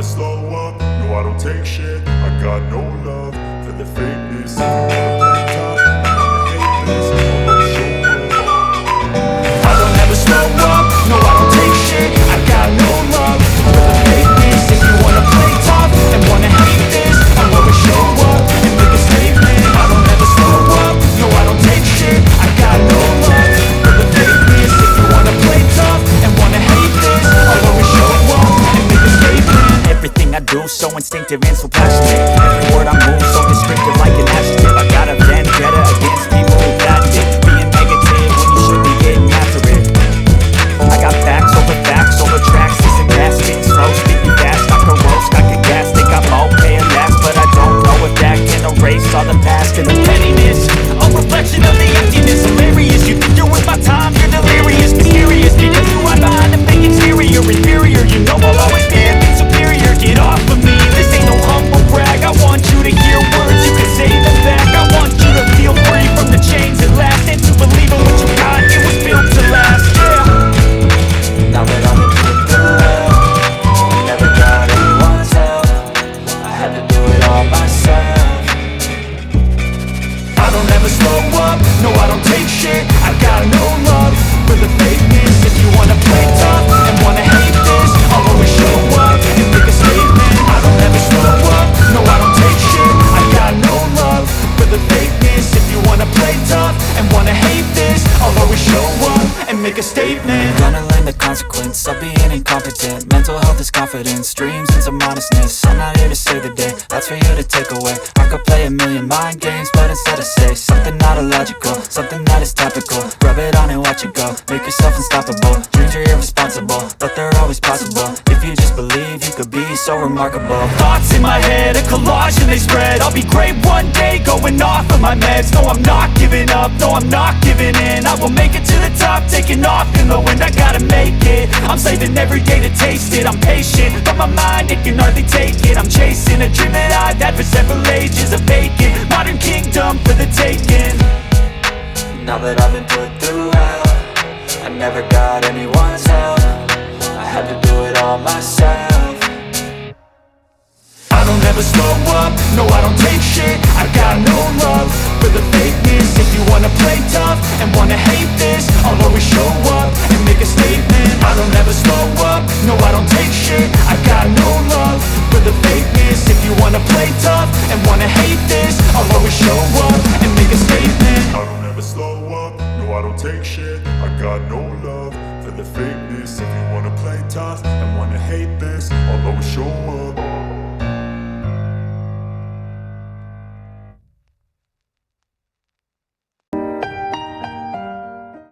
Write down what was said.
slow up, no I don't take shit. I got no love for the fakeness. If you wanna play tough, I'm gonna hate this. I'm gonna show up. I don't ever slow up, no I don't take shit. I got no love for the fakeness. If you wanna play tough and wanna hate this, I'll always show up and make a statement. I don't ever slow up, no I don't take shit. I got no love for the fakeness. If you wanna play tough and wanna hate this, I'll always show up and make a statement. Everything I do so instinctive and so passionate. Every word I move so descriptive like an adjective. I got a vendetta against people who patent it. Being negative when you should be getting after it. I got facts over tracks. Listen fast, spitting slow, speaking fast. I can roast, I can gas, think I'm okay at last. But I don't know if that can erase all the past and the pettiness. A reflection of the emptiness, hilarious. You think you're worth my time, you're delirious. Mysterious, because you hide behind a fake exterior. Inferior, you know I'll always be a bit superior. Get off of me, this ain't no humble brag. I want you to hear words, you can say them back. I want you to feel free from the chains at last, and to believe in what you got, it was built to last, yeah. Now that I'm in the hell, I never got anyone's help. I had to do it all myself. I don't ever slow up, no I don't take shit. I got no love for the fakeness. If you wanna play tough and wanna hate this, I'll always show up and make a statement. I don't ever slow up, no I don't take shit. I got no love for the fakeness. If you wanna play tough and wanna hate this, I'll always show up and make a statement. Gonna learn the consequence of being incompetent. Mental health is confidence, dreams and some honestness. I'm not here to save the day, that's for you to take away. I could play a million mind games, but instead I say something not illogical, something that is topical. Rub it on and watch it go, make yourself unstoppable. Dreams are irresponsible, but they're always possible. If you just believe, you could be so remarkable. Thoughts in my head, a collage and they spread. I'll be great one day, going off of my meds. No, I'm not giving up, no, I'm not giving in. I will make it to the top, taking off in the wind. I gotta make it, I'm saving every day to taste it. I'm patient, but my mind, it can hardly take it. I'm chasing a dream that I've had for several ages. A vacant, modern kingdom for the taking. Now that I've been put through hell, I never got anyone's help. I had to do it all myself. I don't ever slow up, no I don't take shit. I got no love for the fakeness. If you wanna play tough and wanna hate this, I'll always show up and make a statement. I don't ever slow up, no I don't take shit. I got no love for the fakeness. If you wanna play tough and wanna hate